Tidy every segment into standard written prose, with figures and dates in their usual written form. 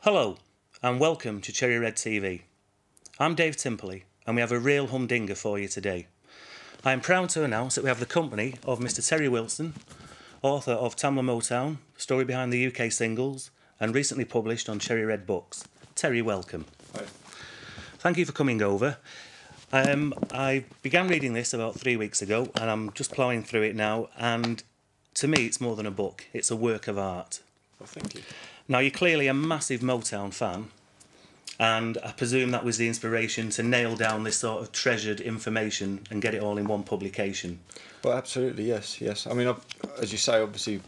Hello, and welcome to Cherry Red TV. I'm Dave Timperley, and we have a real humdinger for you today. I am proud to announce that we have the company of Mr. Terry Wilson, author of Tamla Motown, Story Behind the UK Singles, and recently published on Cherry Red Books. Terry, welcome. Hi. Thank you for coming over. I began reading this about 3 weeks ago, and I'm just ploughing through it now, and to me it's more than a book, it's a work of art. Well, thank you. Now, you're clearly a massive Motown fan, and I presume that was the inspiration to nail down this sort of treasured information and get it all in one publication. Well, absolutely, yes. I mean, as you say, obviously,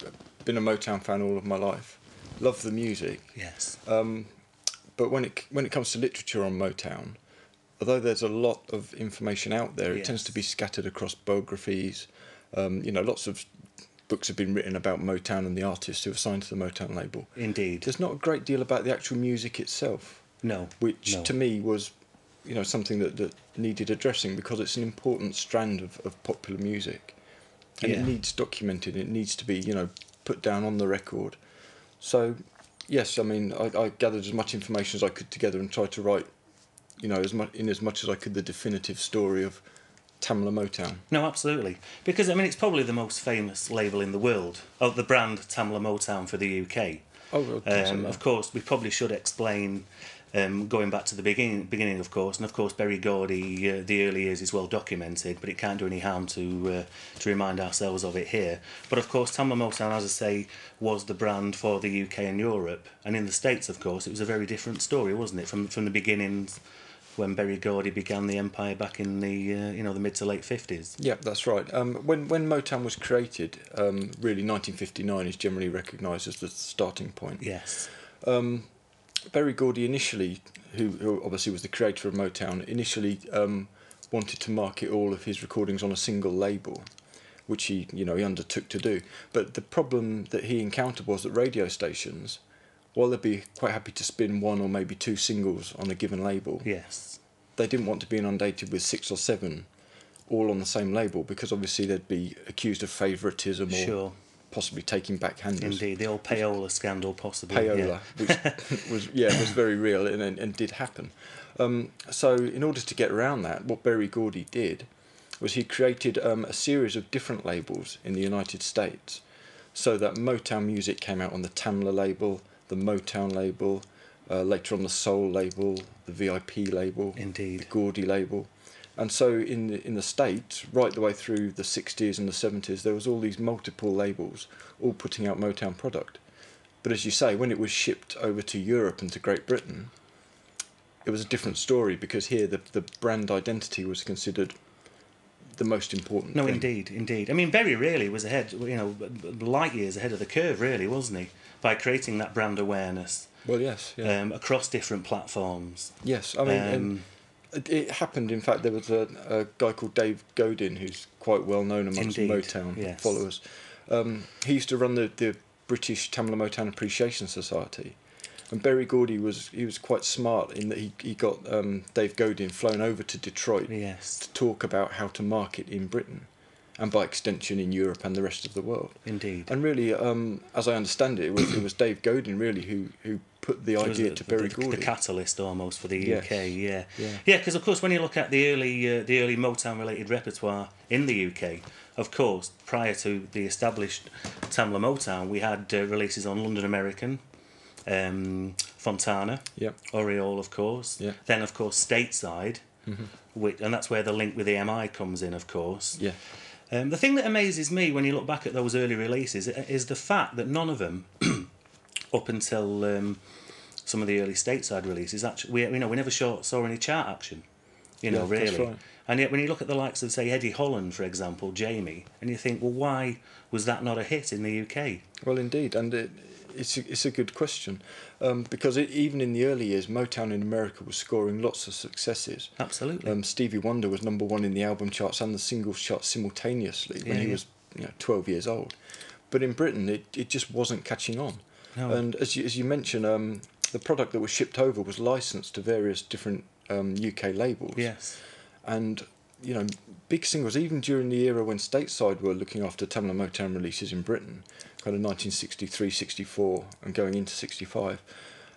been a Motown fan all of my life. Love the music. Yes. But when it comes to literature on Motown, although there's a lot of information out there, it tends to be scattered across biographies. Lots of books have been written about Motown and the artists who are signed to the Motown label. Indeed. There's not a great deal about the actual music itself. No. Which to me was, something that needed addressing, because it's an important strand of popular music, and it needs documented. It needs to be, put down on the record. So, yes, I mean, I gathered as much information as I could together and tried to write, as much as I could, the definitive story of Tamla Motown. No, absolutely. Because, I mean, it's probably the most famous label in the world, of the brand Tamla Motown for the UK. Oh, Of course, we probably should explain, going back to the beginning, of course, and of course Berry Gordy, the early years is well documented, but it can't do any harm to remind ourselves of it here. But of course, Tamla Motown, as I say, was the brand for the UK and Europe, and in the States, of course, it was a very different story, wasn't it, from the beginnings, when Berry Gordy began the empire back in the the mid to late 50s. Yeah, that's right. When Motown was created, really 1959 is generally recognised as the starting point. Yes. Berry Gordy initially, who obviously was the creator of Motown, initially wanted to market all of his recordings on a single label, which he undertook to do. But the problem that he encountered was that radio stations, while they'd be quite happy to spin one or maybe two singles on a given label, Yes. they didn't want to be inundated with 6 or 7 all on the same label, because obviously they'd be accused of favouritism or possibly taking backhanders. Indeed, the old payola scandal, possibly. Payola, which was very real and did happen. So in order to get around that, what Berry Gordy did was he created a series of different labels in the United States, so that Motown music came out on the Tamla label, the Motown label, later on the Soul label, the VIP label, Indeed. the Gordy label. And so in the States, right the way through the 60s and the 70s, there was all these multiple labels all putting out Motown product. But as you say, when it was shipped over to Europe and to Great Britain, it was a different story, because here the brand identity was considered the most important thing. Indeed. I mean, Berry really was ahead, light years ahead of the curve, really, wasn't he? By creating that brand awareness. Well, yes. Yeah. Across different platforms. Yes, I mean, it happened, in fact, there was a guy called Dave Godin, who's quite well known amongst Motown followers. He used to run the British Tamla Motown Appreciation Society. And Berry Gordy was quite smart in that he got Dave Godin flown over to Detroit to talk about how to market in Britain, and by extension in Europe and the rest of the world. Indeed. And really, as I understand it, it was Dave Godin really who put the idea to Berry Gordy. The catalyst almost for the UK, yeah. Because of course when you look at the early Motown related repertoire in the UK, of course, prior to the established Tamla Motown, we had releases on London American, Fontana, Oriole, of course. Yeah. Then, of course, Stateside, and that's where the link with EMI comes in, of course. Yeah. The thing that amazes me when you look back at those early releases is the fact that none of them, up until some of the early Stateside releases, actually, we never saw any chart action. Really. That's right. And yet, when you look at the likes of, say, Eddie Holland, for example, Jamie, and you think, well, why was that not a hit in the UK? Well, indeed, and it's a good question, because even in the early years, Motown in America was scoring lots of successes. Absolutely. Stevie Wonder was #1 in the album charts and the singles charts simultaneously when he was 12 years old. But in Britain, it just wasn't catching on. No. And as you mentioned, the product that was shipped over was licensed to various different UK labels. Yes. And big singles, even during the era when Stateside were looking after Tamla Motown releases in Britain, kind of 1963, 64 and going into 65,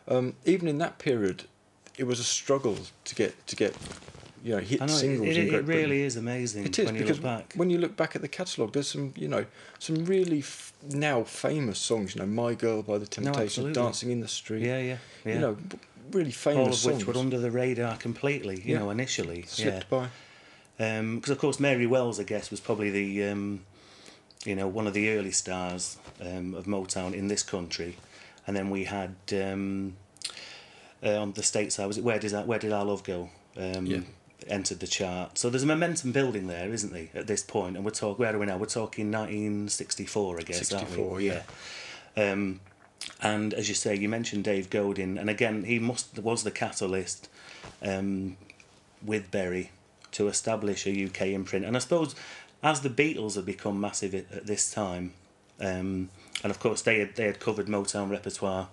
Even in that period, it was a struggle to get hit singles in Great Britain. It really is amazing. It is, when you because look back. when you look back at the catalogue, there's some really now famous songs. My Girl by the Temptations, Dancing in the Street. Yeah. Really famous all of songs. which were under the radar completely. Initially slipped by. Because of course Mary Wells, I guess, was probably the one of the early stars of Motown in this country, and then we had on the States side, was it Where Did Our Love Go? Entered the chart. So there's a momentum building there, isn't there, at this point? And where are we now? We're talking 1964, I guess. 64, yeah. And as you say, you mentioned Dave Godin, and again, he was the catalyst with Berry to establish a UK imprint. And I suppose as the Beatles have become massive at this time, and of course they had covered Motown repertoire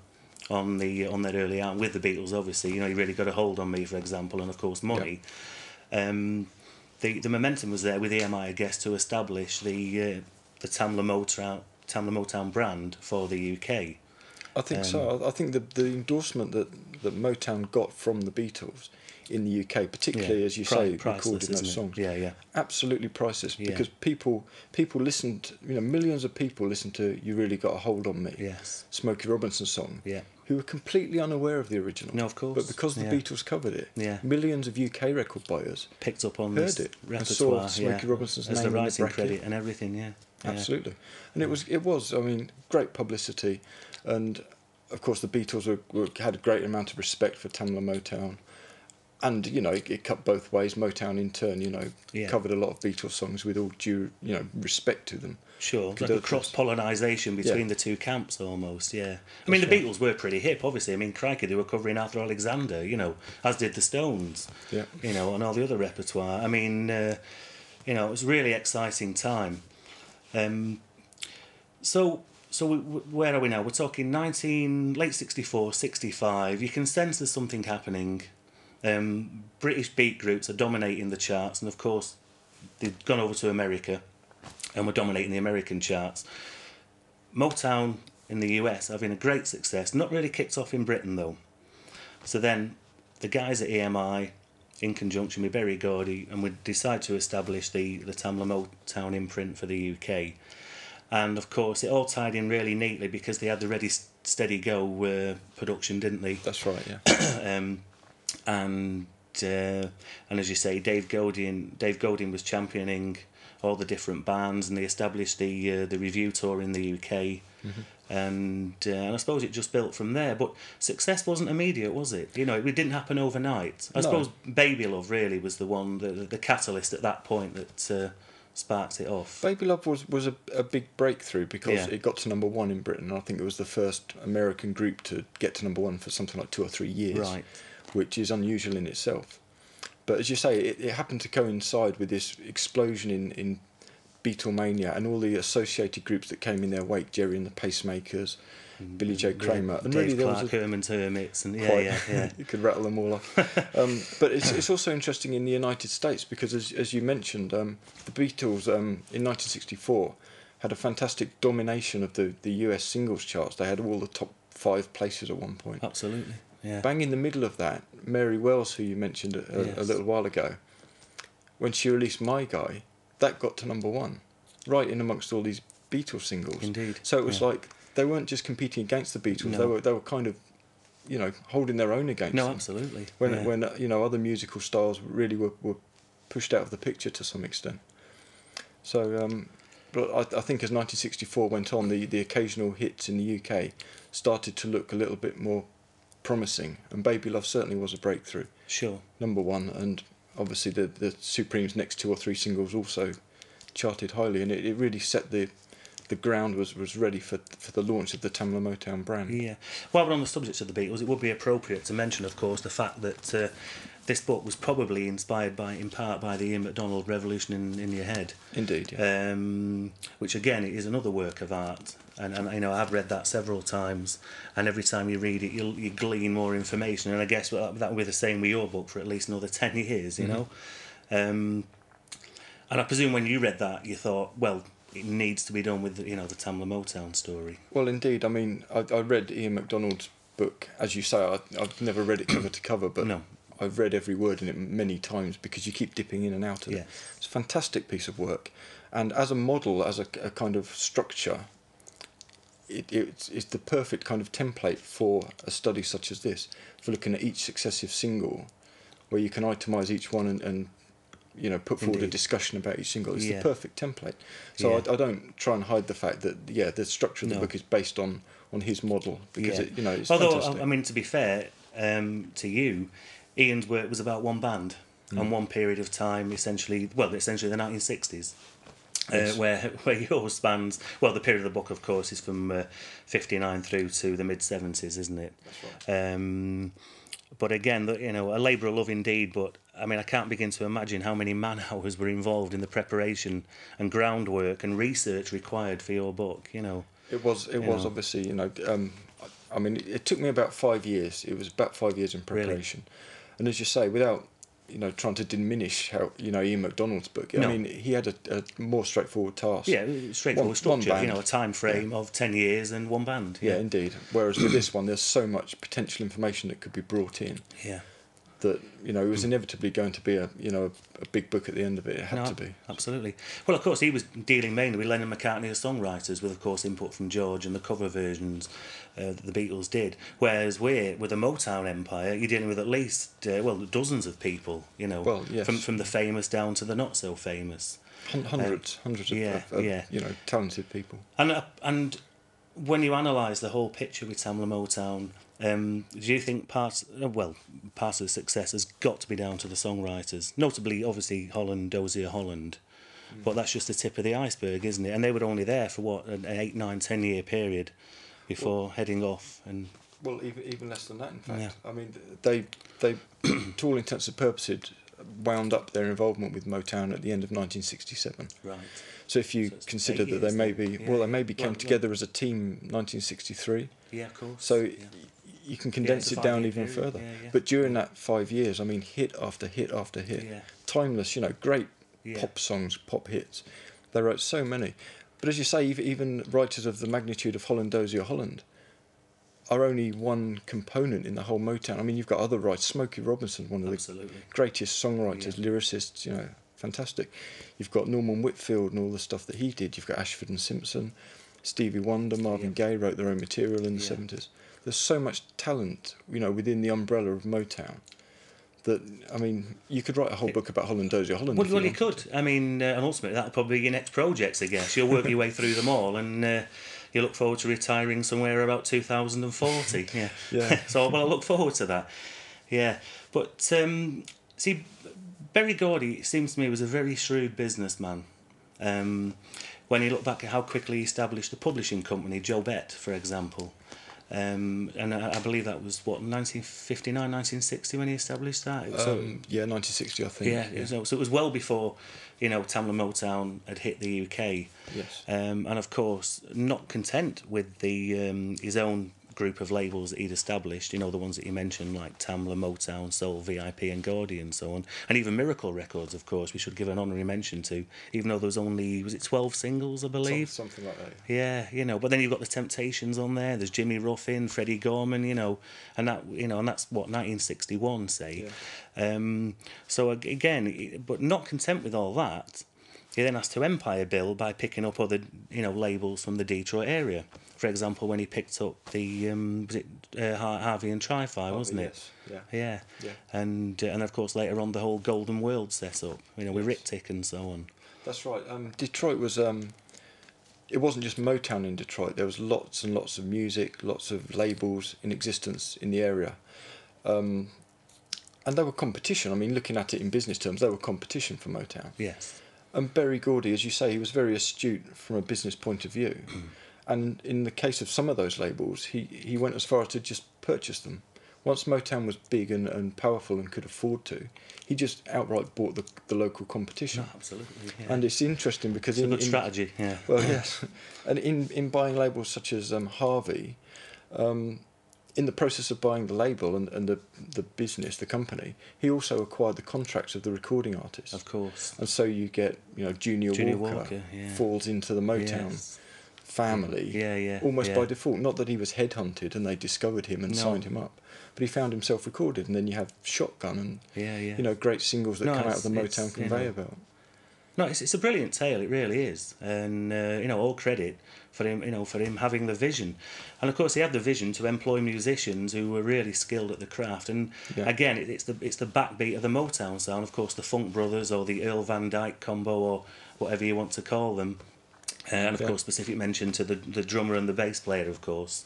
on their early album with the Beatles. Obviously, You Really Got a Hold on Me, for example, and of course Money. The momentum was there with EMI, I guess, to establish the Tamla Motown brand for the UK. I think so. I think the endorsement that Motown got from the Beatles in the UK, particularly as you say, recording those songs, absolutely priceless. Because people listened, millions of people listened to "You Really Got a Hold on Me," Smokey Robinson's song, who were completely unaware of the original. No, of course. But because the Beatles covered it, millions of UK record buyers picked up on heard this it repertoire, and saw Smokey Robinson's as name the writing in the credit and everything. Absolutely. And it was. I mean, great publicity, and of course the Beatles had a great amount of respect for Tamla Motown. And, it cut both ways. Motown, in turn, covered a lot of Beatles songs with all due, respect to them. Sure, like a cross-pollinisation between the two camps, almost, I mean, the Beatles were pretty hip, obviously. I mean, crikey, they were covering Arthur Alexander, as did the Stones, and all the other repertoire. I mean, it was a really exciting time. Where are we now? We're talking late 64, 65. You can sense there's something happening. British beat groups are dominating the charts, and of course they've gone over to America and were dominating the American charts. Motown in the US having a great success, not really kicked off in Britain though. So then the guys at EMI, in conjunction with Berry Gordy, and would decide to establish the Tamla Motown imprint for the UK. And of course it all tied in really neatly because they had the Ready Steady Go production, didn't they? That's right, yeah. And as you say, Dave Godin was championing all the different bands, and they established the review tour in the UK, and I suppose it just built from there. But success wasn't immediate, was it? It didn't happen overnight. I suppose Baby Love really was the one, the catalyst at that point that sparked it off. Baby Love was a big breakthrough because it got to number one in Britain. I think it was the first American group to get to number one for something like 2 or 3 years. Right. Which is unusual in itself. But as you say, it happened to coincide with this explosion in Beatlemania and all the associated groups that came in their wake, Jerry and the Pacemakers, Billy J. Kramer. And Dave really Clark, Herman's Hermits, and you could rattle them all off. But it's also interesting in the United States because, as you mentioned, the Beatles in 1964 had a fantastic domination of the US singles charts. They had all the top 5 places at one point. Absolutely. Yeah. Bang in the middle of that, Mary Wells, who you mentioned a little while ago, when she released My Guy, that got to number one, right in amongst all these Beatles singles. Indeed. So it was like they weren't just competing against the Beatles; they were kind of, holding their own against them. No, absolutely. When other musical styles really were pushed out of the picture to some extent. So, but I think as 1964 went on, the occasional hits in the UK started to look a little bit more promising, and Baby Love certainly was a breakthrough. Sure. Number one, and obviously the Supremes' next 2 or 3 singles also charted highly, and it really set the ground was ready for the launch of the Tamla Motown brand. Yeah. While we're on the subject of the Beatles, it would be appropriate to mention, of course, the fact that this book was probably inspired in part by the Ian MacDonald Revolution in Your Head. Indeed, yeah. Which again is another work of art, and I've read that several times, and every time you read it, you glean more information, and I guess that will be the same with your book for at least another 10 years, you know. And I presume when you read that, you thought, well, it needs to be done with the Tamla Motown story. Well, indeed. I mean, I read Ian MacDonald's book, as you say, I've never read it cover to cover, but No. I've read every word in it many times because you keep dipping in and out of it. It's a fantastic piece of work, and as a model, as a kind of structure, it's the perfect kind of template for a study such as this, for looking at each successive single, where you can itemise each one and you know, put forward a discussion about each single. It's the perfect template. So I don't try and hide the fact that the structure of the book is based on his model, because it, you know, it's fantastic. I mean, to be fair to you, Ian's work was about one band and one period of time, essentially the 1960s. Yes. Where yours spans, well, the period of the book, of course, is from 59 through to the mid-70s, isn't it? That's right. But again, you know, a labour of love indeed, but I mean, I can't begin to imagine how many man-hours were involved in the preparation and groundwork and research required for your book, you know. It was obviously, you know, I mean, it took me about 5 years. It was about 5 years in preparation. Really? And as you say, without, you know, trying to diminish how, you know, Ian MacDonald's book. I mean, he had a more straightforward task. Yeah, straightforward structure, you know, a time frame of 10 years and one band. Yeah, indeed. Whereas with this one, there's so much potential information that could be brought in. Yeah. That, you know, it was inevitably going to be a big book at the end of it. It had to be. Absolutely. Well, of course, he was dealing mainly with Lennon McCartney as songwriters, with, of course, input from George and the cover versions that the Beatles did. Whereas with the Motown empire, you're dealing with at least, dozens of people, you know, from the famous down to the not so famous. Hundreds of you know, talented people. And when you analyse the whole picture with Tamla Motown, do you think part of the success has got to be down to the songwriters? Notably, obviously, Dozier Holland, but that's just the tip of the iceberg, isn't it? And they were only there for what, an 8, 9, 10 year period before heading off. And well, even less than that, in fact. I mean, they to all intents and purposes, wound up their involvement with Motown at the end of 1967. Right. So if you consider that they maybe came together as a team 1963. Yeah, of course. So you can condense it down even further. But during that 5 years, I mean, hit after hit after hit, timeless, you know, great pop songs, pop hits. They wrote so many. But as you say, even writers of the magnitude of Dozier Holland are only one component in the whole Motown. I mean, you've got other writers. Smokey Robinson, one of the greatest songwriters, lyricists, you know, fantastic. You've got Norman Whitfield and all the stuff that he did. You've got Ashford and Simpson, Stevie Wonder, Marvin Gaye wrote their own material in the 70s. There's so much talent, you know, within the umbrella of Motown that, I mean, you could write a whole book about Dozier Holland. Well, you could. I mean, and ultimately that'll probably be your next projects, I guess. You'll work your way through them all, and you look forward to retiring somewhere about 2040. So, well, I look forward to that. Yeah. But, see, Berry Gordy, it seems to me, was a very shrewd businessman. When you look back at how quickly he established the publishing company, Jobette, for example. And I believe that was, 1959, 1960 when he established that? 1960, I think. So it was well before, you know, Tamla Motown had hit the UK. Yes. And of course, not content with the his own group of labels that he'd established, you know, the ones that you mentioned, like Tamla, Motown, Soul, VIP and Gordy and so on, and even Miracle Records, of course, we should give an honorary mention to, even though there was only, was it 12 singles, I believe? Something like that. Yeah, you know, but then you've got the Temptations on there, there's Jimmy Ruffin, Freddie Gorman, you know, and that's, what, 1961, say. Yeah. So again, but not content with all that, he then has to empire build by picking up other, you know, labels from the Detroit area. For example, when he picked up the Harvey and Tri-Fi, wasn't it? Yes. Yeah. And of course later on the whole Golden World set up, you know, with Riptych and so on. That's right. Detroit was it wasn't just Motown in Detroit. There was lots and lots of music, lots of labels in existence in the area, and they were competition. I mean, looking at it in business terms, they were competition for Motown. Yes. And Berry Gordy, as you say, he was very astute from a business point of view. And in the case of some of those labels, he went as far as to just purchase them. Once Motown was big and powerful and could afford to, he just outright bought the local competition. No, absolutely. Yeah. And it's interesting because it's a good strategy. Yeah. Well, yes. And in buying labels such as Harvey, in the process of buying the label and the business, the company, he also acquired the contracts of the recording artists. Of course. And so you get, you know, Junior Walker yeah. falls into the Motown family, almost by default. Not that he was headhunted and they discovered him and signed him up, but he found himself recorded. And then you have Shotgun and you know, great singles that come out of the Motown conveyor belt. No, it's a brilliant tale. It really is, and you know, all credit for him. You know, for him having the vision, and of course he had the vision to employ musicians who were really skilled at the craft. And again, it's the backbeat of the Motown sound. Of course, the Funk Brothers or the Earl Van Dyke combo or whatever you want to call them, and of course, specific mention to the drummer and the bass player, of course.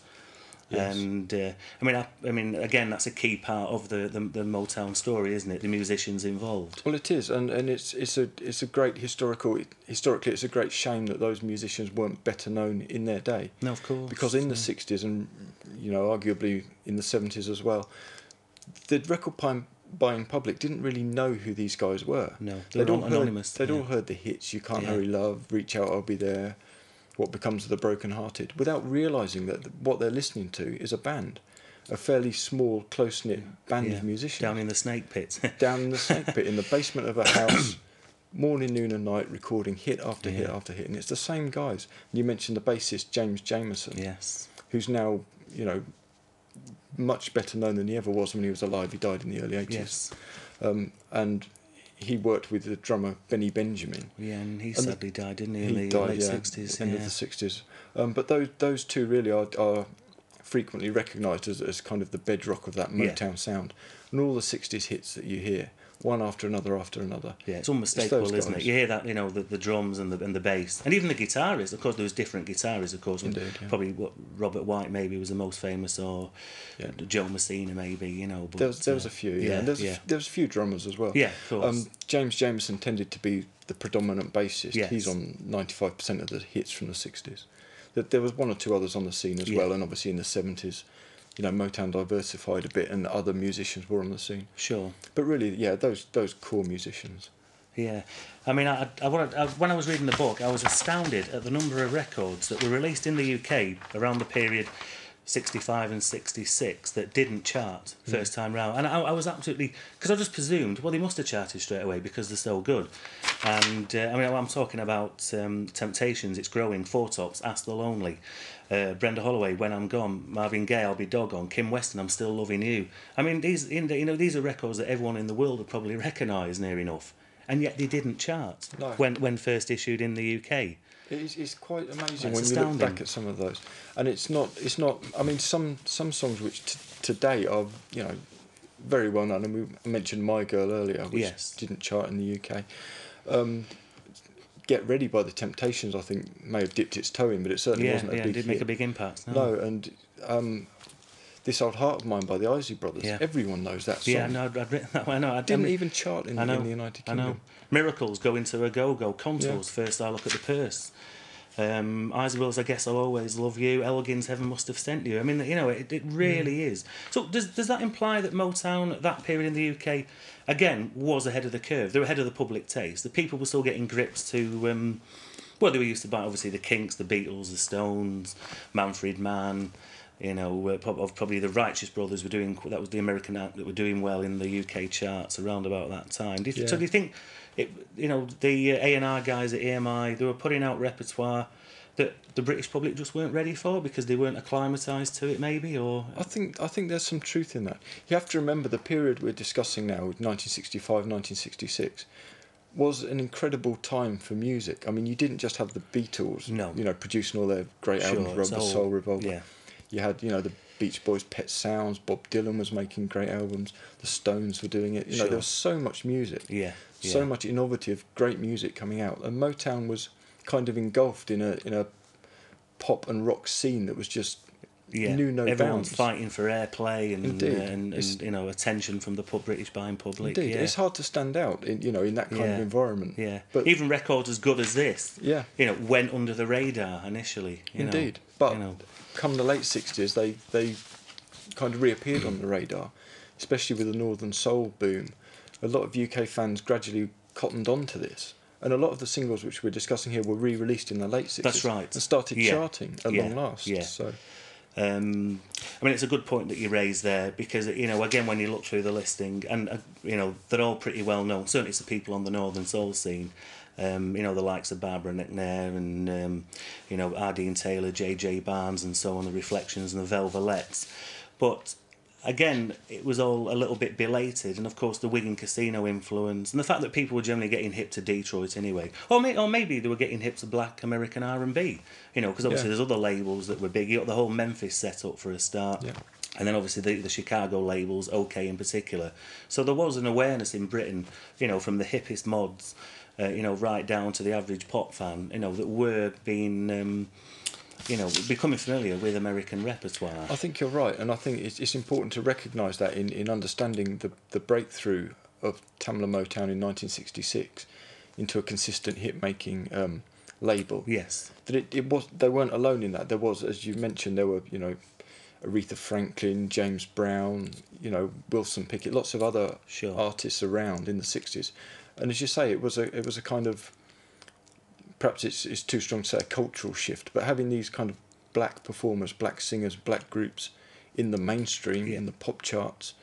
Yes. And I mean, again, that's a key part of the Motown story, isn't it? The musicians involved. Well, it is, and it's a great historically, it's a great shame that those musicians weren't better known in their day. No, of course. Because in the '60s and you know, arguably in the '70s as well, the record buying public didn't really know who these guys were. No, they'd all anonymous. They'd all heard the hits: "You Can't Hurry Love," "Reach Out, I'll Be There," "What Becomes of the Broken Hearted," without realising that what they're listening to is a band, a fairly small, close-knit band of musicians. Down in the snake pit. Down in the snake pit, in the basement of a house, morning, noon and night, recording hit after hit after hit. And it's the same guys. You mentioned the bassist, James Jamerson. Yes. Who's now, you know, much better known than he ever was when he was alive. He died in the early 80s. Yes. And he worked with the drummer Benny Benjamin. Yeah, and he sadly died, didn't he, in the late 60s? End of the 60s. But those two really are frequently recognised as kind of the bedrock of that Motown sound. And all the 60s hits that you hear, one after another after another. Yeah, it's unmistakable, isn't it? You hear that, you know, the drums and the bass, and even the guitarists. Of course, there was different guitarists. Of course, indeed, probably what Robert White maybe was the most famous, or Joe Messina maybe. You know, but there was a few. And there was a few drummers as well. Yeah, of course. James Jamerson tended to be the predominant bassist. Yes. He's on 95% of the hits from the 60s. There was one or two others on the scene as well, and obviously in the 70s. You know, Motown diversified a bit, and other musicians were on the scene. Sure. But really, those core musicians. Yeah, I mean, when I was reading the book, I was astounded at the number of records that were released in the UK around the period 65 and 66 that didn't chart first time round. And I was absolutely, because I just presumed, well, they must have charted straight away because they're so good. And I mean, I'm talking about Temptations, It's Growing, Four Tops, Ask the Lonely, Brenda Holloway, When I'm Gone, Marvin Gaye, I'll Be Doggone, Kim Weston, I'm Still Loving You. I mean, these are records that everyone in the world would probably recognise near enough, and yet they didn't chart when first issued in the UK. It's quite amazing when you look back at some of those, and it's not. I mean, some songs which today are, you know, very well known, and we mentioned My Girl earlier, which didn't chart in the UK. Get Ready by the Temptations, I think, may have dipped its toe in, but it certainly wasn't a big hit. It did make a big impact. No, and This Old Heart of Mine by the Isley Brothers. Yeah. Everyone knows that song. Yeah, no, I'd written that one. I didn't even chart in the United Kingdom. I know. Miracles, Go Into a Go-Go, Contours, First I Look at the Purse. Isley Brothers, I Guess I'll Always Love You, Elgin's Heaven Must Have Sent You. I mean, you know, it really is. So does that imply that Motown at that period in the UK, again, was ahead of the curve? They were ahead of the public taste. The people were still getting grips to, well, they were used to buy, obviously, the Kinks, the Beatles, the Stones, Manfred Mann. You know, probably the Righteous Brothers were doing. That was the American act that were doing well in the UK charts around about that time. So do you think, the A&R guys at EMI, they were putting out repertoire that the British public just weren't ready for because they weren't acclimatised to it, maybe? Or I think there's some truth in that. You have to remember the period we're discussing now, 1965, 1966. Was an incredible time for music. I mean, you didn't just have the Beatles, producing all their great albums, Rubber Soul, Revolver. Yeah. You had, the Beach Boys' Pet Sounds, Bob Dylan was making great albums, the Stones were doing it. There was so much music, so much innovative, great music coming out, and Motown was kind of engulfed in a pop and rock scene that was just knew no Everyone's bounds. Fighting for airplay and attention from the British buying public. Indeed, it's hard to stand out in that kind of environment. Yeah, but even records as good as this, went under the radar initially. Indeed, but. Come the late 60s, they kind of reappeared on the radar, especially with the Northern Soul boom. A lot of UK fans gradually cottoned on to this, and a lot of the singles which we're discussing here were re-released in the late 60s. That's right. And started charting at long last. Yeah. So. I mean, it's a good point that you raised there because, again, when you look through the listing, and, they're all pretty well known, certainly it's the people on the Northern Soul scene. The likes of Barbara McNair and, Ardeen Taylor, J.J. Barnes and so on, the Reflections and the Velvelettes. But again, it was all a little bit belated, and of course the Wigan Casino influence, and the fact that people were generally getting hip to Detroit anyway, or maybe they were getting hip to black American R&B, because obviously there's other labels that were big. You got the whole Memphis set up for a start. Yeah. And then obviously the Chicago labels, OK in particular. So there was an awareness in Britain, from the hippest mods, right down to the average pop fan, that were being, becoming familiar with American repertoire. I think you're right, and I think it's important to recognise that in understanding the breakthrough of Tamla Motown in 1966 into a consistent hit-making label. Yes. That they weren't alone in that. There was, as you mentioned, there were, Aretha Franklin, James Brown, Wilson Pickett, lots of other artists around in the 60s. And as you say, it was a kind of, perhaps it's too strong to say a cultural shift, but having these kind of black performers, black singers, black groups in the mainstream, in the pop charts,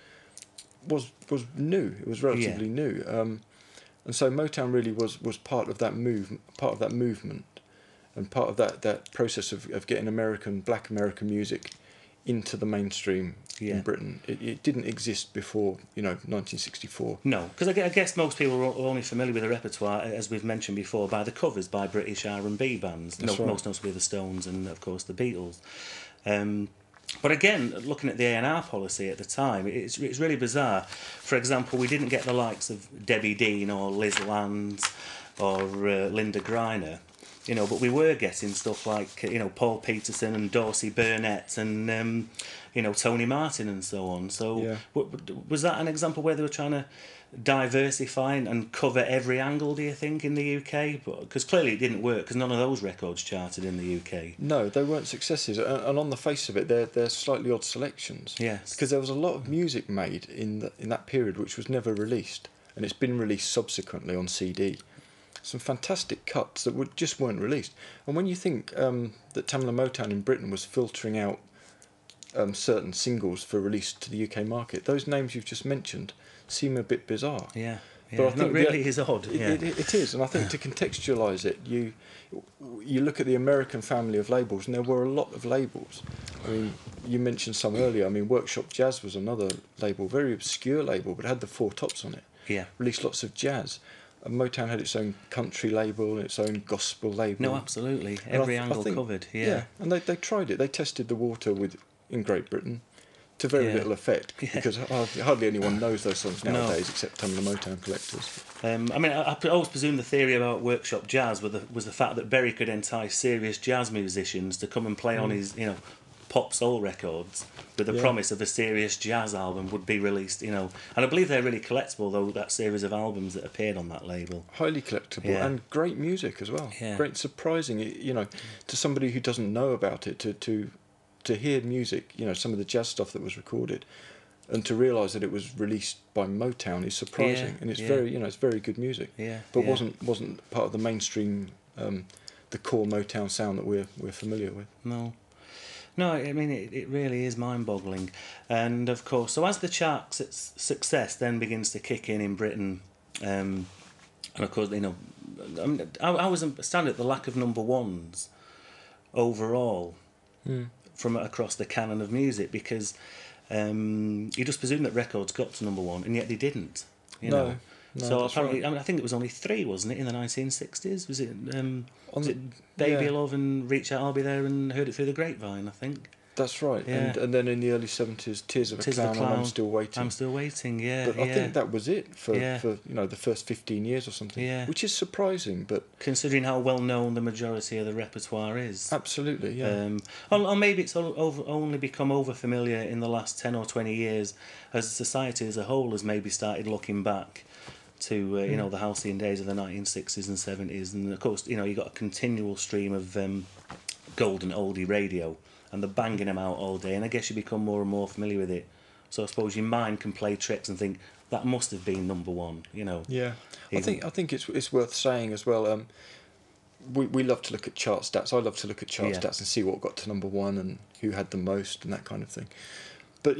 was new. It was relatively new. And so Motown really was part of that movement, and part of that process of getting black American music into the mainstream in Britain. It didn't exist before 1964. No, because I guess most people are only familiar with the repertoire, as we've mentioned before, by the covers by British R&B bands. That's right. Most notably the Stones and of course the Beatles. But again, looking at the A&R policy at the time, it's really bizarre. For example, we didn't get the likes of Debbie Dean or Liz Land or Linda Griner. But we were getting stuff like, Paul Peterson and Dorsey Burnett and, Tony Martin and so on. So was that an example where they were trying to diversify and cover every angle, do you think, in the UK? Because clearly it didn't work, because none of those records charted in the UK. No, they weren't successes. And on the face of it, they're slightly odd selections. Yes. Because there was a lot of music made in that period which was never released. And it's been released subsequently on CD. Some fantastic cuts that just weren't released. And when you think that Tamla Motown in Britain was filtering out certain singles for release to the UK market, those names you've just mentioned seem a bit bizarre. Yeah, but I think it really is odd. It is, and I think to contextualise it, you look at the American family of labels, and there were a lot of labels. I mean, you mentioned some earlier. I mean, Workshop Jazz was another label, very obscure label, but it had the Four Tops on it. Yeah. Released lots of jazz. And Motown had its own country label, its own gospel label. No, absolutely. Every angle covered, Yeah, and they tried it. They tested the water in Great Britain to very little effect, because hardly anyone knows those songs nowadays except Tamla Motown collectors. I always presume the theory about Workshop Jazz was the fact that Berry could entice serious jazz musicians to come and play on his, pop soul records with the promise of a serious jazz album would be released, and I believe they're really collectible, though, that series of albums that appeared on that label. Highly collectible and great music as well. Yeah. Great, surprising, to somebody who doesn't know about it, to hear music, some of the jazz stuff that was recorded, and to realise that it was released by Motown is surprising, and it's very, it's very good music. Yeah. But wasn't part of the mainstream, the core Motown sound that we're familiar with. No, I mean, it really is mind-boggling. And, of course, so as the chart success then begins to kick in Britain, and, of course, I was astounded at the lack of number ones overall from across the canon of music, because you just presume that records got to number one, and yet they didn't, No, so apparently, right. I think it was only 3, wasn't it, in the 1960s? Was it Baby Love and Reach Out, I'll Be There, and Heard It Through the Grapevine, I think? That's right. Yeah. And then in the early 70s, Tears of a Clown and I'm Still Waiting. I'm Still Waiting, yeah. But I think that was it for the first 15 years or something. Yeah. Which is surprising, but considering how well known the majority of the repertoire is. Absolutely, yeah. Or maybe it's only become over familiar in the last 10 or 20 years as society as a whole has maybe started looking back to the halcyon days of the 1960s and 70s, and of course you got a continual stream of golden oldie radio, and they're banging them out all day, and I guess you become more and more familiar with it. So I suppose your mind can play tricks and think that must have been number one. Yeah, I think it's worth saying as well. We love to look at chart stats. I love to look at chart stats and see what got to number one and who had the most and that kind of thing. But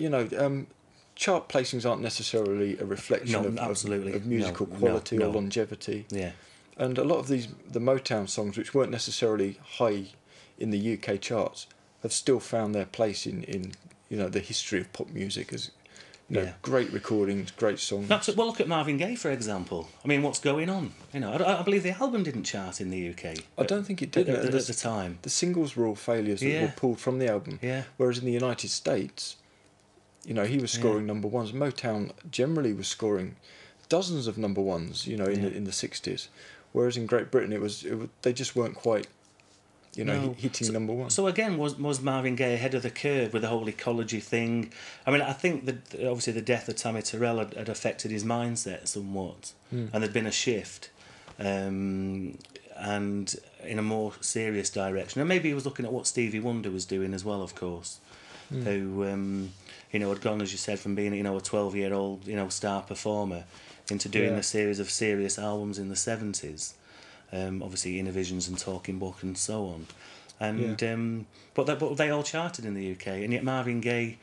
chart placings aren't necessarily a reflection of musical quality or longevity. Yeah. And a lot of the Motown songs, which weren't necessarily high in the UK charts, have still found their place in the history of pop music as great recordings, great songs. Well, look at Marvin Gaye, for example. I mean, what's going on? I believe the album didn't chart in the UK. I don't think it did at the time. The singles were all failures that were pulled from the album. Yeah. Whereas in the United States, he was scoring number ones. Motown generally was scoring dozens of number ones, in the 60s. Whereas in Great Britain, it was they just weren't quite, hitting number one. So again, was Marvin Gaye ahead of the curve with the whole ecology thing? I mean, I think that obviously the death of Tammy Terrell had affected his mindset somewhat, and there'd been a shift, and in a more serious direction. And maybe he was looking at what Stevie Wonder was doing as well, of course, who had gone, as you said, from being a 12-year-old star performer into doing a series of serious albums in the 70s. Obviously Innovisions and Talking Book and so on, and but they all charted in the UK, and yet Marvin Gaye,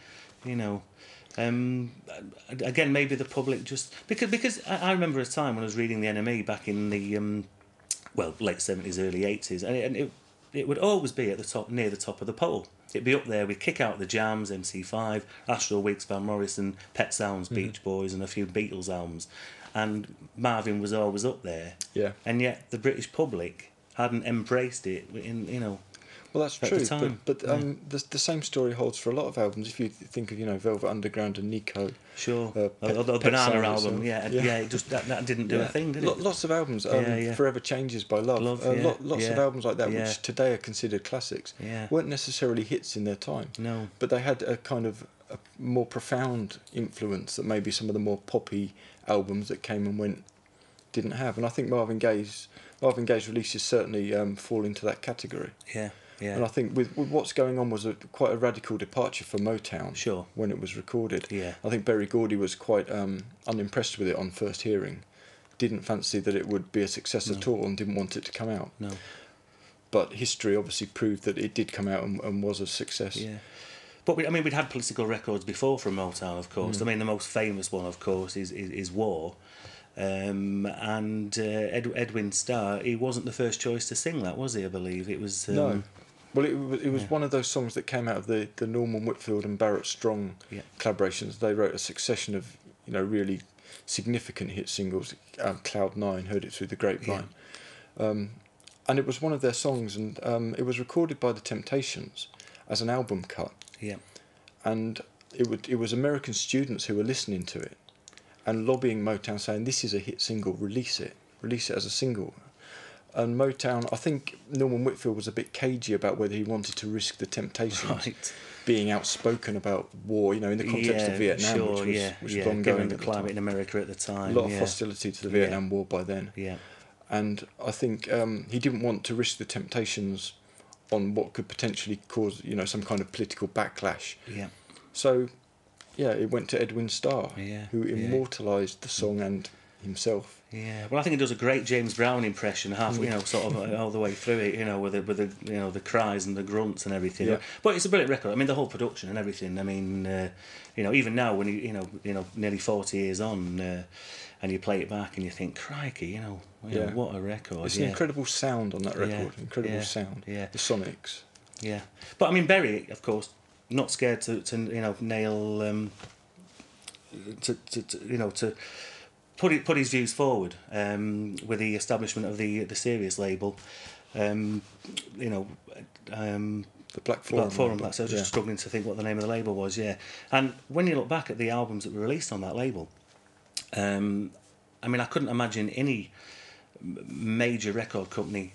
again maybe the public just because I remember a time when I was reading the NME back in the late 70s, early 80s, and it would always be at the top, near the top of the poll. It'd be up there with Kick Out the Jams, MC5, Astro Weeks, Van Morrison, Pet Sounds, Beach Boys, and a few Beatles albums. And Marvin was always up there. Yeah. And yet the British public hadn't embraced it Well, that's at true, the time. but the same story holds for a lot of albums. If you think of Velvet Underground and Nico, sure, Pet the Banana Sounds album, it just that didn't do a thing, did it? Lots of albums. Forever Changes by Love. Lots of albums like that, which today are considered classics, weren't necessarily hits in their time. No, but they had a kind of a more profound influence that maybe some of the more poppy albums that came and went didn't have. And I think Marvin Gaye's releases certainly fall into that category. Yeah. And I think with what's going on was quite a radical departure for Motown. Sure. When it was recorded. Yeah. I think Berry Gordy was quite unimpressed with it on first hearing. Didn't fancy that it would be a success at all, and didn't want it to come out. No. But history obviously proved that it did come out and was a success. Yeah. But we'd had political records before from Motown, of course. I mean, the most famous one, of course, is War. And Edwin Starr, he wasn't the first choice to sing that, was he? I believe it was. No. Well, it was one of those songs that came out of the Norman Whitfield and Barrett Strong collaborations. They wrote a succession of really significant hit singles. Cloud 9, Heard It Through the Grapevine, and it was one of their songs, and it was recorded by the Temptations as an album cut. Yeah, and it was American students who were listening to it and lobbying Motown, saying this is a hit single, release it as a single. And Motown, I think Norman Whitfield was a bit cagey about whether he wanted to risk the Temptations being outspoken about war, in the context of Vietnam, which was ongoing. Given the climate in America at the time. A lot of hostility to the Vietnam War by then. Yeah. And I think he didn't want to risk the Temptations on what could potentially cause, some kind of political backlash. Yeah. So, it went to Edwin Starr, who immortalised the song and himself. Yeah, well, I think he does a great James Brown impression, sort of all the way through it, with the cries and the grunts and everything. Yeah. But it's a brilliant record. I mean, the whole production and everything. I mean, even now when you nearly 40 years on, and you play it back and you think, crikey, what a record. It's an incredible sound on that record. Incredible sound. Yeah. The Sonics. Yeah, but I mean, Berry, of course, not scared to nail to put his views forward with the establishment of the Sirius label. The Black Forum. That's I was just struggling to think what the name of the label was. Yeah, and when you look back at the albums that were released on that label, I mean, I couldn't imagine any major record company,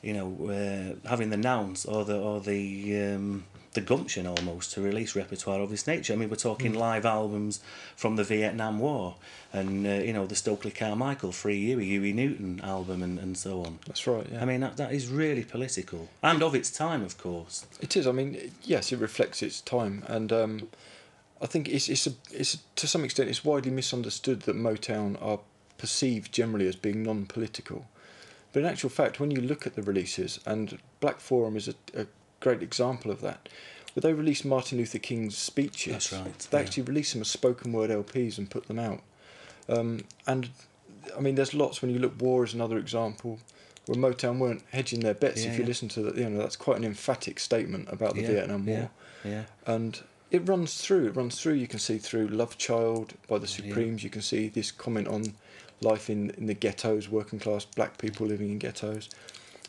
having the nous or the gumption almost to release repertoire of this nature. I mean, we're talking live albums from the Vietnam War, and the Stokely Carmichael Free Huey Newton album, and so on. That's right. Yeah. I mean, that is really political and of its time, of course. It is. I mean, yes, it reflects its time, and I think it's to some extent it's widely misunderstood that Motown are perceived generally as being non-political, but in actual fact, when you look at the releases, and Black Forum is a great example of that, where they released Martin Luther King's speeches. That's right. They actually released them as spoken word LPs and put them out, and I mean, there's lots. When you look, War is another example where Motown weren't hedging their bets. If you listen to that, that's quite an emphatic statement about the Vietnam War. And it runs through. You can see through Love Child by the Supremes. You can see this comment on life in the ghettos, working class black people living in ghettos.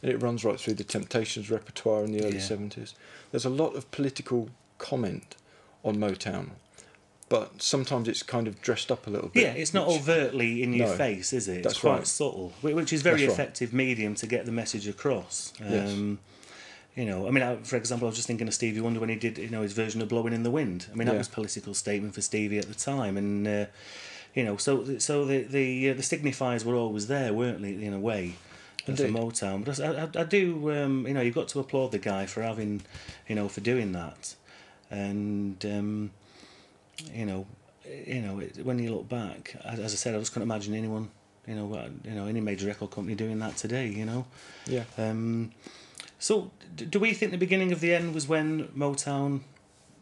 And it runs right through the Temptations repertoire in the early 70s. There's a lot of political comment on Motown, but sometimes it's kind of dressed up a little bit. Yeah, it's not overtly in your face, is it? It's quite subtle, which is very effective medium to get the message across. You know, I mean, for example, I was just thinking of Stevie Wonder when he did, his version of "Blowing in the Wind." I mean, that was a political statement for Stevie at the time, and so the signifiers were always there, weren't they? In a way, for Motown. But I do, you've got to applaud the guy for having, for doing that, and when you look back, as I said, I just couldn't imagine anyone, any major record company doing that today. Yeah. So, do we think the beginning of the end was when Motown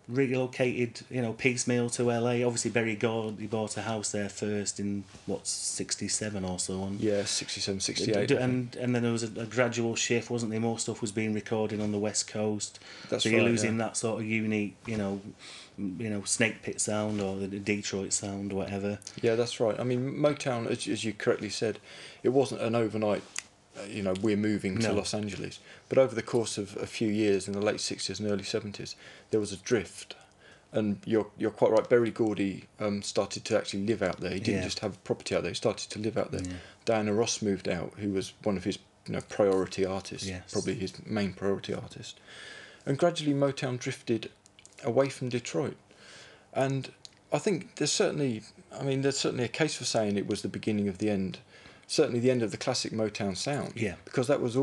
relocated, piecemeal to LA? Obviously, Berry Gordy bought a house there first in, 67 or so on? Yeah, 67, 68. And then there was a gradual shift, wasn't there? More stuff was being recorded on the West Coast. That's so you're losing that sort of unique, Snake Pit sound or the Detroit sound or whatever. Yeah, that's right. I mean, Motown, as you correctly said, it wasn't an overnight, we're moving to Los Angeles. But over the course of a few years in the late 60s and early 70s, there was a drift. And you're quite right, Berry Gordy started to actually live out there. He didn't just have property out there, he started to live out there. Yeah. Diana Ross moved out, who was one of his priority artists, probably his main priority artist. And gradually Motown drifted away from Detroit. And I think there's certainly a case for saying it was the beginning of the end. Certainly the end of the classic Motown sound. Yeah. Because that was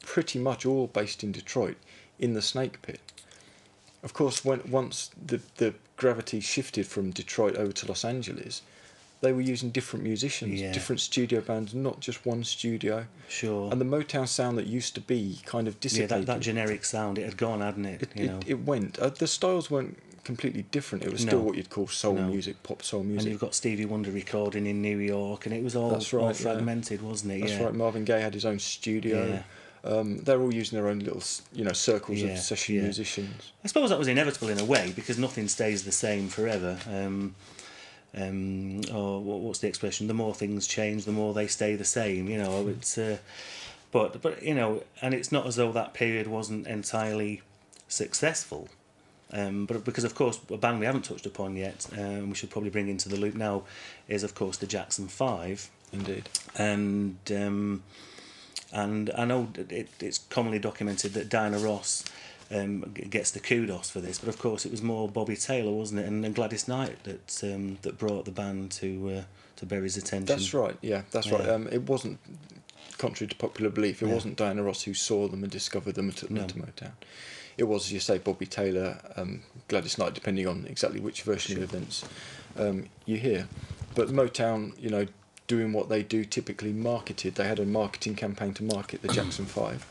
pretty much all based in Detroit, in the Snake Pit. Of course, once the gravity shifted from Detroit over to Los Angeles, they were using different musicians, different studio bands, not just one studio. Sure. And the Motown sound that used to be kind of dissipated. Yeah, that generic sound, it had gone, hadn't it? It went. The styles weren't completely different. It was still what you'd call soul music, pop soul music. And you've got Stevie Wonder recording in New York, and it was all fragmented, wasn't it? That's right. Marvin Gaye had his own studio. Yeah. They're all using their own little, circles of session musicians. I suppose that was inevitable in a way, because nothing stays the same forever. Or what's the expression? The more things change, the more they stay the same. It's, but and it's not as though that period wasn't entirely successful. But because, of course, a band we haven't touched upon yet, we should probably bring into the loop now, is, of course, the Jackson 5. Indeed. And I know it's commonly documented that Diana Ross gets the kudos for this, but of course it was more Bobby Taylor, wasn't it, and Gladys Knight that brought the band to Berry's attention. That's right. Yeah, that's right. It wasn't, contrary to popular belief, it wasn't Diana Ross who saw them and discovered them to Motown. It was, as you say, Bobby Taylor, Gladys Knight, depending on exactly which version of events you hear. But Motown, doing what they do, typically marketed. They had a marketing campaign to market the Jackson 5.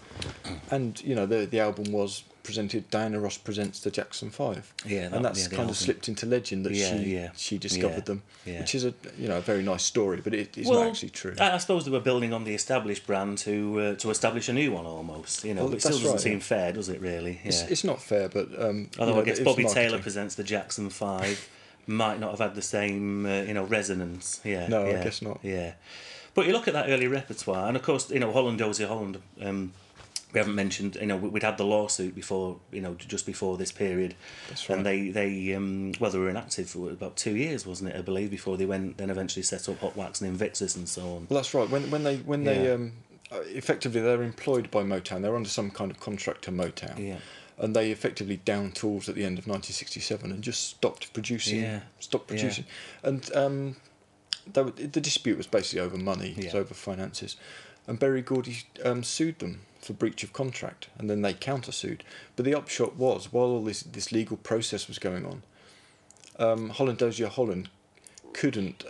And, the album was presented, Diana Ross presents the Jackson 5. Yeah, and that's kind of slipped into legend that she discovered them, which is a very nice story, but it is not actually true. I suppose they were building on the established brand to establish a new one almost, but it still doesn't seem fair, does it really? Yeah. It's not fair, but... although I guess Bobby Taylor presents the Jackson 5... might not have had the same, resonance. Yeah. No, I guess not. Yeah, but you look at that early repertoire, and of course, Holland Dozier Holland. We haven't mentioned, we'd had the lawsuit before, just before this period. That's right. And they were inactive for about 2 years, wasn't it? I believe, before they then eventually set up Hot Wax and Invictus and so on. Well, that's right. When they effectively they're employed by Motown, they're under some kind of contract to Motown. Yeah. And they effectively down tools at the end of 1967 and just stopped producing. And the dispute was basically over money, it was over finances. And Berry Gordy sued them for breach of contract, and then they countersued. But the upshot was, while all this legal process was going on, Holland Dozier Holland couldn't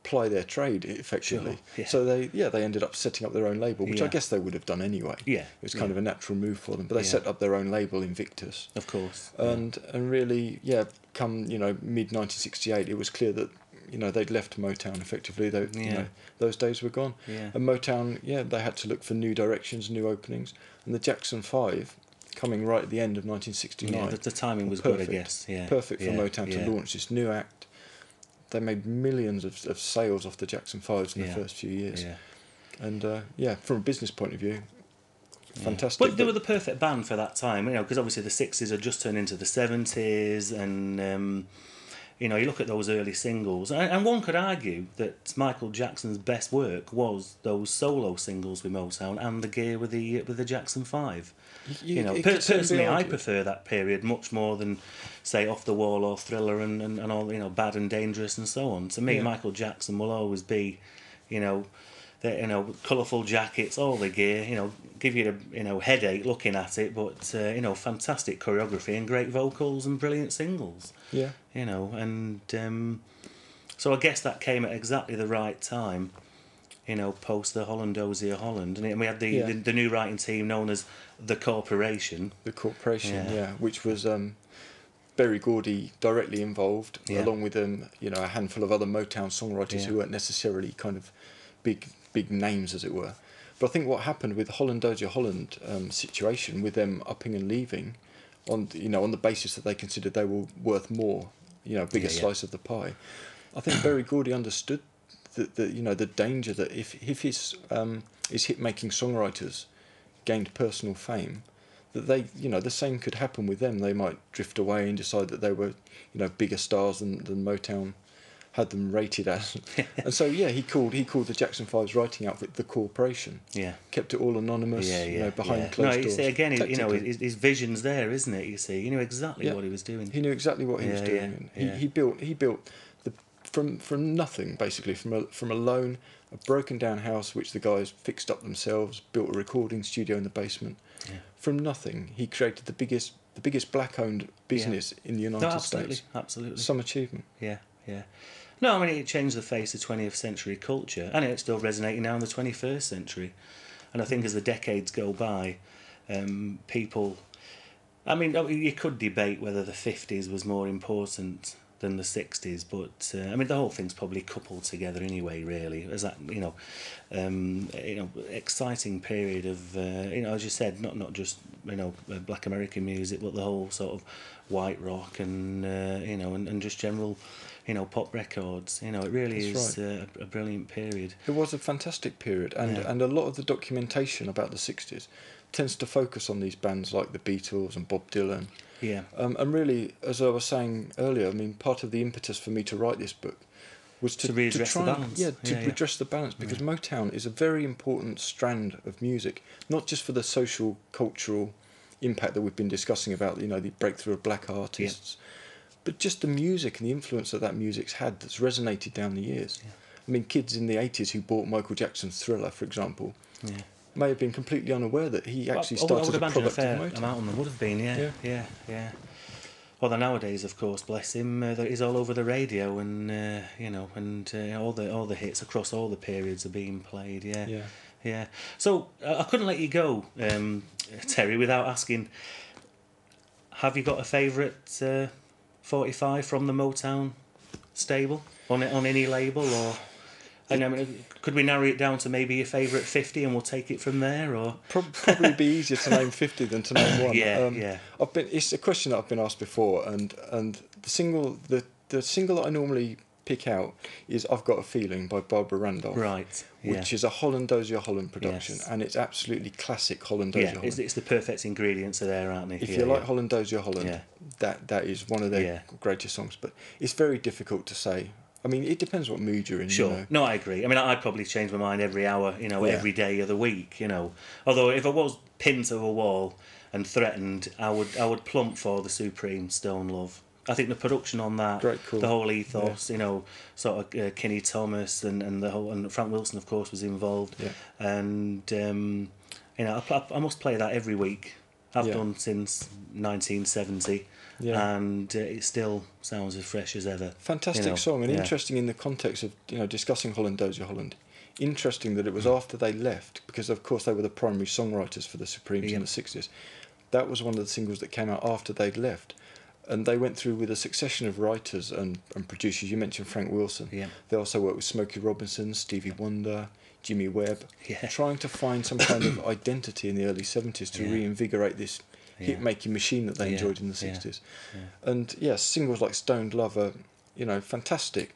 ply their trade effectively. Sure, yeah. So they ended up setting up their own label, which I guess they would have done anyway. Yeah, it was kind of a natural move for them. But they set up their own label, Invictus. Of course. And really, come mid 1968, it was clear that they'd left Motown effectively. Those days were gone. Yeah. And Motown, they had to look for new directions, new openings. And the Jackson 5, coming right at the end of 1969. Yeah, the timing was perfect, good, I guess. Yeah. Perfect for Motown to launch this new act. They made millions of sales off the Jackson 5s in the first few years. Yeah. And from a business point of view, fantastic. But they were the perfect band for that time, because obviously the 60s had just turned into the 70s, and you look at those early singles, and one could argue that Michael Jackson's best work was those solo singles with Motown and the gear with the Jackson 5. Personally, I prefer that period much more than, say, Off the Wall or Thriller and all, Bad and Dangerous and so on. To me, Michael Jackson will always be, colourful jackets, all the gear, give you a headache looking at it, but fantastic choreography and great vocals and brilliant singles. Yeah. So I guess that came at exactly the right time, post the Holland Dozier Holland, and we had the new writing team known as the Corporation. The Corporation, which was Berry Gordy directly involved, along with a handful of other Motown songwriters who weren't necessarily kind of big names, as it were. But I think what happened with Holland Dozier Holland situation, with them upping and leaving, on the basis that they considered they were worth more, bigger slice of the pie. I think Berry Gordy understood the danger that if his hit making songwriters gained personal fame, that the same could happen with them. They might drift away and decide that they were bigger stars than Motown had them rated as. And so he called the Jackson 5's writing outfit the Corporation. Yeah. Kept it all anonymous, behind closed doors. No, again, his vision's there, isn't it? You see, he knew exactly what he was doing. He knew exactly what he was doing. He built from nothing, basically, from a loan, a broken down house which the guys fixed up themselves, built a recording studio in the basement. Yeah. From nothing, he created the biggest black owned business in the United States. Absolutely. Some achievement. Yeah. No, I mean, it changed the face of 20th century culture, and it's still resonating now in the 21st century. And I think as the decades go by, people... I mean, you could debate whether the 50s was more important than the 60s, but the whole thing's probably coupled together anyway, really. As that, exciting period of, as you said, not just, black American music, but the whole sort of white rock and, and just general... pop records. It really is a brilliant period. It was a fantastic period, and a lot of the documentation about the 60s tends to focus on these bands like the Beatles and Bob Dylan. Yeah. And really, as I was saying earlier, part of the impetus for me to write this book was to redress the balance. Redress the balance, because Motown is a very important strand of music, not just for the social, cultural impact that we've been discussing about, the breakthrough of black artists. Yeah. But just the music and the influence that music's had that's resonated down the years. Yeah. Kids in the 80s who bought Michael Jackson's Thriller, for example, may have been completely unaware that he actually started a product of Motown. Amount of them would have been, yeah. Although nowadays, of course, bless him, he's all over the radio, and all the hits across all the periods are being played. Yeah. So I couldn't let you go, Terry, without asking: have you got a favourite 45 from the Motown stable on any label, or? And could we narrow it down to maybe your favourite 50, and we'll take it from there, or? Probably be easier to name 50 than to name one. It's a question that I've been asked before, and the single that I normally pick out is "I've Got a Feeling" by Barbara Randolph, right? Which is a Holland Dozier Holland production, and it's absolutely classic Holland Dozier Holland. It's the perfect ingredients are there, aren't they? If you like Holland Dozier Holland, that is one of their greatest songs. But it's very difficult to say. It depends what mood you're in. Sure. No, I agree. I'd probably change my mind every hour, every day of the week, Although if I was pinned to a wall and threatened, I would plump for the Supreme Stone Love. I think the production on that, the whole ethos, sort of Kenny Thomas and the whole, and Frank Wilson, of course, was involved. Yeah. And I must play that every week. I've done since 1970. Yeah. And it still sounds as fresh as ever. Fantastic song, and interesting in the context of discussing Holland Dozier Holland. Interesting that it was after they left, because of course they were the primary songwriters for the Supremes in the 60s. That was one of the singles that came out after they'd left, And they went through with a succession of writers and producers. You mentioned Frank Wilson. Yeah. They also worked with Smokey Robinson, Stevie Wonder, Jimmy Webb, Yeah. trying to find some kind of identity in the early 70s to reinvigorate this hit-making machine that they enjoyed in the 60s. Yeah. And yes, singles like Stoned Love are, you know, fantastic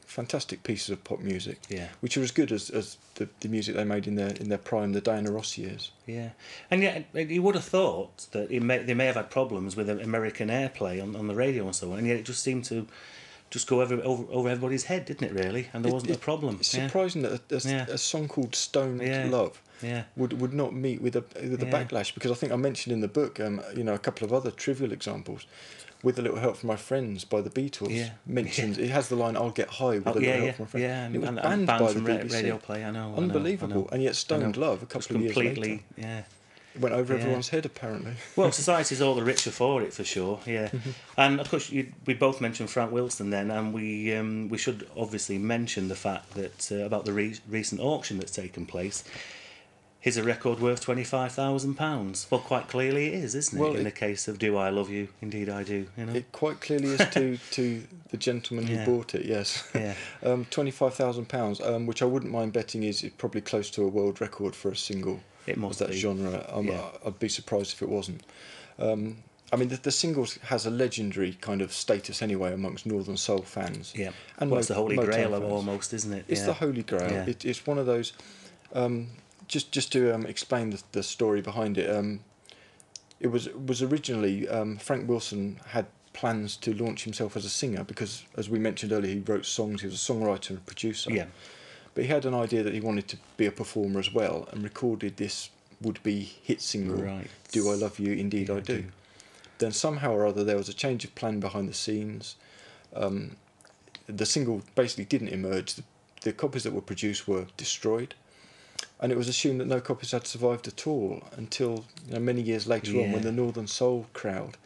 pieces of pop music, which are as good as the music they made in their prime, the Diana Ross years. Yeah, and yet you would have thought that they may have had problems with American airplay on the radio and so on, and yet it just seemed to just go over everybody's head, didn't it, really? And there wasn't a problem. It's surprising that a song called Stoned Love would not meet with a backlash, because I think I mentioned in the book, you know, a couple of other trivial examples. With a Little Help from My Friends by the Beatles, mentions it has the line "I'll get high with a little help from my friends." Yeah, and it was and banned by the from BBC. radio play. I know, unbelievable. And yet Stoned Love, a couple of years later, went over everyone's head apparently. Well, society's all the richer for it, for sure. Yeah, and of course we both mentioned Frank Wilson then, and we should obviously mention the fact that about the recent auction that's taken place. Is a record worth £25,000? Well, quite clearly it is, isn't it? Well, in the case of Do I Love You? Indeed I Do. You know? It quite clearly is to the gentleman who bought it, yes. Yeah. £25,000, which I wouldn't mind betting is probably close to a world record for a single of that genre. I'd be surprised if it wasn't. I mean, the singles has a legendary kind of status anyway amongst Northern Soul fans. Yeah. And it's the Holy Grail almost, isn't it? It's the Holy Grail. Yeah. It's one of those... Just to explain the story behind it, it was originally Frank Wilson had plans to launch himself as a singer because, as we mentioned earlier, he wrote songs. He was a songwriter and producer. Yeah. But he had an idea that he wanted to be a performer as well, and recorded this would-be hit single, "Do I Love You? Indeed I Do." Then somehow or other there was a change of plan behind the scenes. The single basically didn't emerge. The copies that were produced were destroyed. And it was assumed that no copies had survived at all until many years later on, when the Northern Soul crowd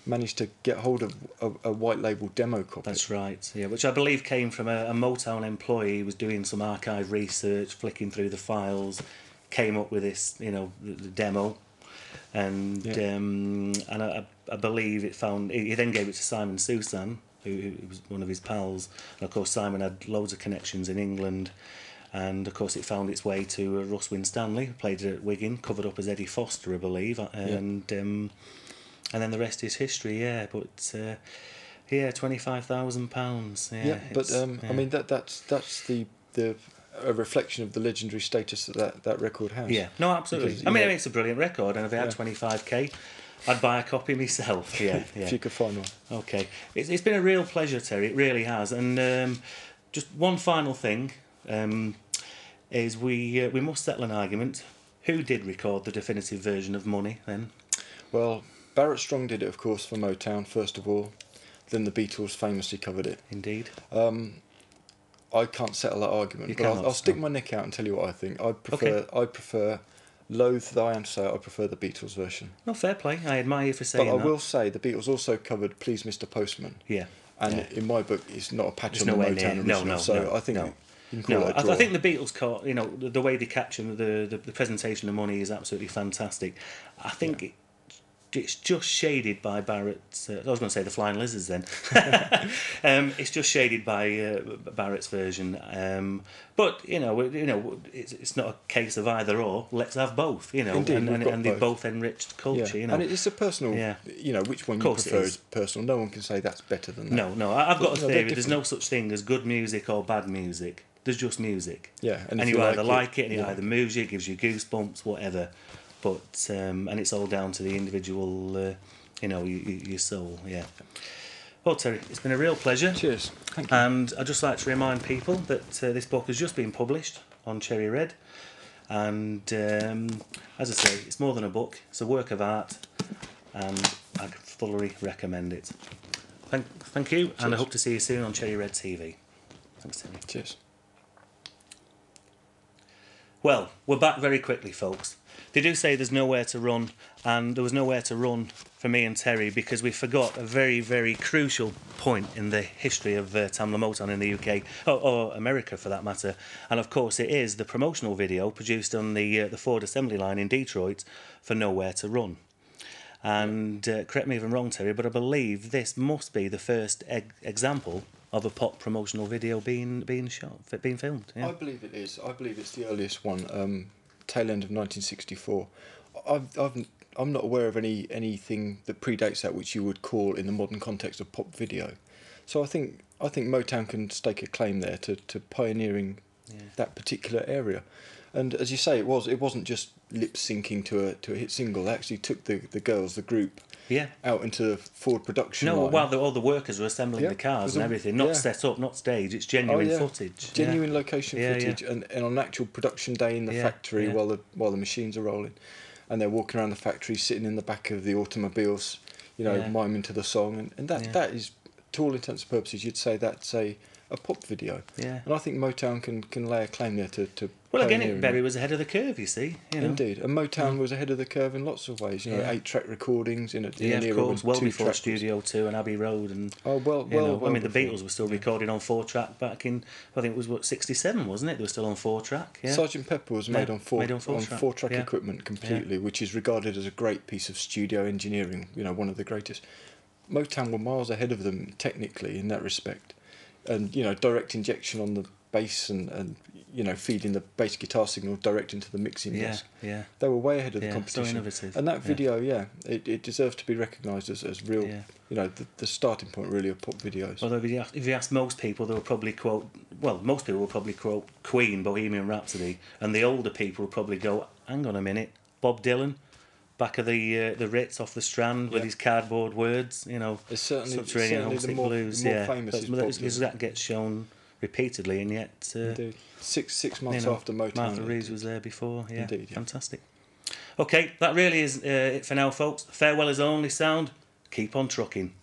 managed to get hold of a white label demo copy. That's right, yeah, which I believe came from a Motown employee who was doing some archive research, flicking through the files, came up with this, the demo, and I believe it found. He then gave it to Simon Susan, who was one of his pals, and of course Simon had loads of connections in England. And of course, it found its way to Russ Winstanley, who played it at Wigan, covered up as Eddie Foster, I believe, and then the rest is history. Yeah, but £25,000. Yeah, but I mean that's a reflection of the legendary status that record has. Yeah, no, absolutely. Because, I mean, it's a brilliant record, and if I had 25k, I'd buy a copy myself. Yeah, if you could find one. Okay, it's been a real pleasure, Terry. It really has. And just one final thing. Is we must settle an argument. Who did record the definitive version of Money then? Well, Barrett Strong did it, of course, for Motown first of all. Then the Beatles famously covered it. Indeed. I can't settle that argument, but I'll stick my neck out and tell you what I think. I prefer, loath though I am to say, I prefer the Beatles version. No, fair play. I admire you for saying that. But I will say the Beatles also covered Please Mr. Postman. Yeah. And in my book, it's not a patch on the Motown original. No, I think. No, I think the Beatles caught, the way they capture the presentation of Money is absolutely fantastic. I think it's just shaded by Barrett's. I was going to say the Flying Lizards then. It's just shaded by Barrett's version. But it's not a case of either or. Let's have both. Indeed, and they both enriched culture. And it's a personal. Which one you prefer is personal. No one can say that's better than that. No. I've got a theory. There's no such thing as good music or bad music. There's just music. Yeah, and you either like it, and it either moves you, gives you goosebumps, whatever. But and it's all down to the individual, your soul. Yeah. Well, Terry, it's been a real pleasure. Cheers. Thank you. And I'd just like to remind people that this book has just been published on Cherry Red, and as I say, it's more than a book; it's a work of art, and I thoroughly recommend it. Thank you, and I hope to see you soon on Cherry Red TV. Thanks, Terry. Cheers. Well, we're back very quickly, folks. They do say there's nowhere to run, and there was nowhere to run for me and Terry because we forgot a very, very crucial point in the history of Tamla Motown in the UK, or America for that matter. And of course it is the promotional video produced on the Ford assembly line in Detroit for Nowhere to Run. And correct me if I'm wrong, Terry, but I believe this must be the first example of a pop promotional video being filmed. Yeah. I believe it is. I believe it's the earliest one, tail end of 1964. I'm not aware of anything that predates that which you would call in the modern context of pop video. So I think Motown can stake a claim there to pioneering that particular area. And as you say, it wasn't just lip syncing to a hit single. They actually took the girls, the group, out into the forward production line. While all the workers were assembling the cars and everything, not set up, not stage. It's genuine footage, genuine location footage, and on actual production day in the factory while the machines are rolling, and they're walking around the factory, sitting in the back of the automobiles, miming to the song, and that is, to all intents and purposes, you'd say that's a pop video. Yeah. And I think Motown can lay a claim there to well, again, Berry was ahead of the curve, you see. Indeed. And Motown was ahead of the curve in lots of ways. 8-track recordings in an era of course, well before track Studio 2 and Abbey Road. And, the Beatles were still recording on 4-track back in, I think it was, 67, wasn't it? They were still on 4-track. Yeah. Sgt. Pepper was made on 4-track equipment completely, which is regarded as a great piece of studio engineering, one of the greatest. Motown were miles ahead of them technically in that respect. And direct injection on the bass and feeding the bass guitar signal direct into the mixing desk. Yeah. They were way ahead of the competition. So innovative. And that video, it deserves to be recognised as real. The starting point really of pop videos. Although if you ask most people, they will probably quote. Well, most people will probably quote Queen, Bohemian Rhapsody, and the older people will probably go, "Hang on a minute, Bob Dylan." Back of the Ritz off the Strand with his cardboard words, It's certainly Homesick Blues. The more famous is Bob Dylan. That gets shown repeatedly, and yet indeed. Six months after Motown, Martha Reeves was there before. Yeah, indeed, fantastic. Okay, that really is it for now, folks. Farewell is the only sound. Keep on trucking.